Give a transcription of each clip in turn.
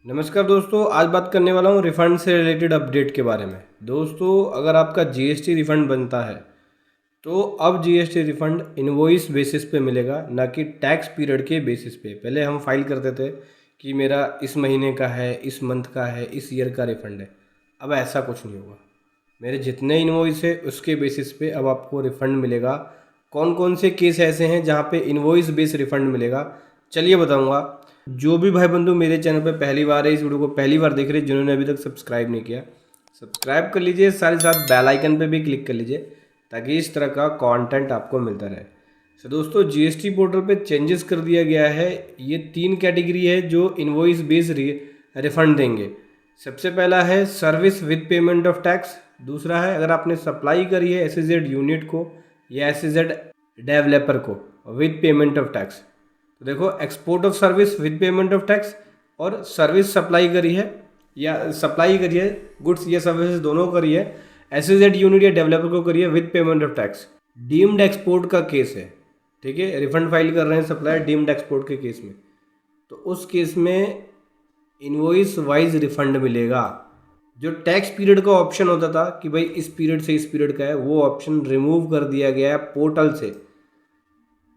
नमस्कार दोस्तों, आज बात करने वाला हूँ रिफ़ंड से रिलेटेड अपडेट के बारे में। दोस्तों, अगर आपका जीएसटी रिफ़ंड बनता है तो अब जीएसटी रिफ़ंड इनवॉइस बेसिस पे मिलेगा, ना कि टैक्स पीरियड के बेसिस पे। पहले हम फाइल करते थे कि मेरा इस महीने का है, इस मंथ का है, इस ईयर का रिफ़ंड है। अब ऐसा कुछ नहीं होगा। मेरे जितने इनवॉइस है उसके बेसिस पे अब आपको रिफ़ंड मिलेगा। कौन कौन से केस ऐसे हैं जहाँ पे इनवॉइस बेस रिफ़ंड मिलेगा, चलिए बताऊँगा। जो भी भाई बंधु मेरे चैनल पे पहली बार है, इस वीडियो को पहली बार देख रहे हैं, जिन्होंने अभी तक सब्सक्राइब नहीं किया, सब्सक्राइब कर लीजिए। साथ ही साथ बेल आइकन पे भी क्लिक कर लीजिए ताकि इस तरह का कंटेंट आपको मिलता रहे। तो दोस्तों, जीएसटी पोर्टल पे चेंजेस कर दिया गया है। ये 3 कैटेगरी है जो इनवॉइस बेस रिफंड देंगे। सबसे पहला है service with payment of tax. दूसरा है अगर आपने सप्लाई करी है एसईजेड यूनिट को या एसईजेड डेवलपर को विद पेमेंट ऑफ टैक्स। तो देखो, export of service with payment of tax और सर्विस सप्लाई करी है या सप्लाई करी है, गुड्स या सर्विसेज दोनों करी है, एसईजेड यूनिट या डेवलपर को करी है with payment of tax. Deemed export का केस है, ठीक है, रिफंड फाइल कर रहे हैं सप्लायर डीम्ड एक्सपोर्ट के केस में, तो उस केस में इनवॉइस वाइज रिफंड मिलेगा। जो टैक्स पीरियड का ऑप्शन होता था कि भाई इस पीरियड से इस पीरियड का है, वो ऑप्शन रिमूव कर दिया गया है पोर्टल से।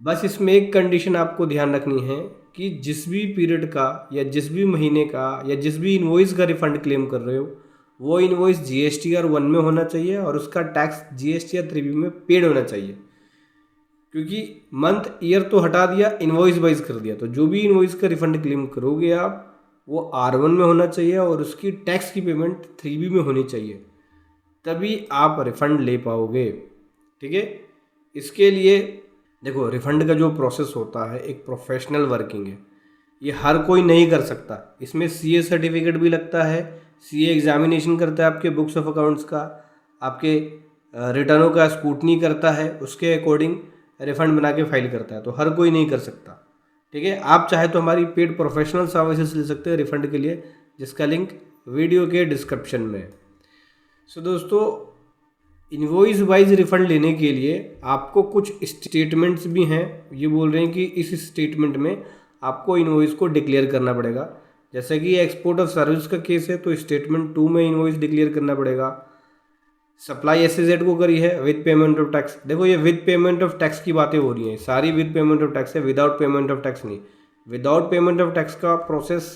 बस इसमें एक कंडीशन आपको ध्यान रखनी है कि जिस भी पीरियड का या जिस भी महीने का या जिस भी इनवॉइस का रिफंड क्लेम कर रहे हो, वो इनवॉइस जीएसटीआर 1 में होना चाहिए और उसका टैक्स जीएसटीआर 3B में पेड होना चाहिए। क्योंकि मंथ ईयर तो हटा दिया, इनवॉइस वाइज कर दिया, तो जो भी इनवॉइस का रिफंड क्लेम करोगे आप, वो R1 में होना चाहिए और उसकी टैक्स की पेमेंट 3B में होनी चाहिए, तभी आप रिफंड ले पाओगे। ठीक है, इसके लिए देखो, रिफंड का जो प्रोसेस होता है एक प्रोफेशनल वर्किंग है, ये हर कोई नहीं कर सकता। इसमें सीए सर्टिफिकेट भी लगता है, सीए एग्जामिनेशन करता है आपके बुक्स ऑफ अकाउंट्स का, आपके रिटर्नों का स्क्रूटनी करता है, उसके अकॉर्डिंग रिफंड बना के फाइल करता है, तो हर कोई नहीं कर सकता। ठीक है, आप चाहे तो हमारी पेड प्रोफेशनल सर्विसेज ले सकते हैं रिफंड के लिए, जिसका लिंक वीडियो के डिस्क्रिप्शन में है। सो दोस्तों, इनवॉइस वाइज रिफंड लेने के लिए आपको कुछ स्टेटमेंट्स भी हैं। ये बोल रहे हैं कि इस स्टेटमेंट में आपको इनवॉइस को डिक्लेयर करना पड़ेगा। जैसे कि एक्सपोर्ट ऑफ सर्विस का केस है तो स्टेटमेंट 2 में इनवॉइस डिक्लेयर करना पड़ेगा। सप्लाई एसईजेड को करी है विद पेमेंट ऑफ टैक्स। देखो, ये विद पेमेंट ऑफ टैक्स की बातें हो रही हैं, सारी विद पेमेंट ऑफ टैक्स है, विदाउट पेमेंट ऑफ टैक्स नहीं। विदाउट पेमेंट ऑफ टैक्स का प्रोसेस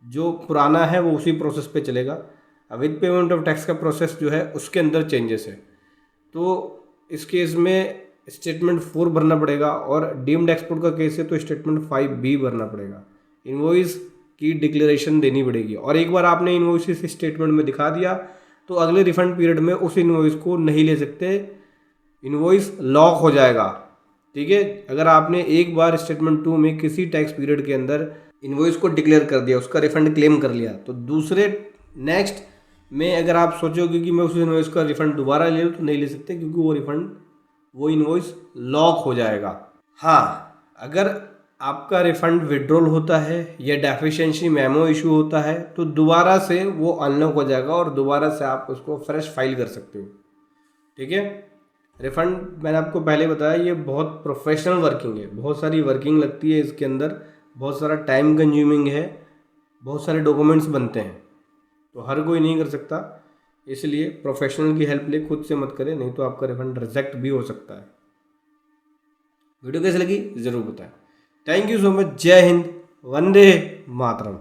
जो पुराना है वो उसी प्रोसेस पे चलेगा। विद पेमेंट ऑफ टैक्स का प्रोसेस जो है उसके अंदर चेंजेस है, तो इस केस में स्टेटमेंट 4 भरना पड़ेगा और डीम्ड एक्सपोर्ट का केस है तो स्टेटमेंट 5B भरना पड़ेगा। इनवॉइस की डिक्लेरेशन देनी पड़ेगी और एक बार आपने इनवॉइस इस स्टेटमेंट में दिखा दिया तो अगले रिफंड पीरियड में उस इनवॉइस को नहीं ले सकते, इनवॉइस लॉक हो जाएगा। ठीक है, अगर आपने एक बार स्टेटमेंट 2 में किसी टैक्स पीरियड के अंदर इनवॉइस को डिक्लेयर कर दिया, उसका रिफंड क्लेम कर लिया, तो दूसरे नेक्स्ट में अगर आप सोचोगे कि मैं उस इनवॉइस का रिफंड दोबारा ले लूँ तो नहीं ले सकते, क्योंकि वो रिफंड वो इनवॉइस लॉक हो जाएगा। हाँ, अगर आपका रिफंड विड्रॉल होता है या डेफिशिएंसी मेमो इशू होता है तो दोबारा से वो अनलॉक हो जाएगा और दोबारा से आप उसको फ्रेश फाइल कर सकते हो। ठीक है, रिफंड मैंने आपको पहले बताया ये बहुत प्रोफेशनल वर्किंग है, बहुत सारी वर्किंग लगती है इसके अंदर, बहुत सारा टाइम कंज्यूमिंग है, बहुत सारे डॉक्यूमेंट्स बनते हैं, तो हर कोई नहीं कर सकता। इसलिए प्रोफेशनल की हेल्प ले, खुद से मत करें, नहीं तो आपका रिफंड रिजेक्ट भी हो सकता है। वीडियो कैसी लगी ज़रूर बताएं। Thank you so much. जय हिंद, वंदे मातरम।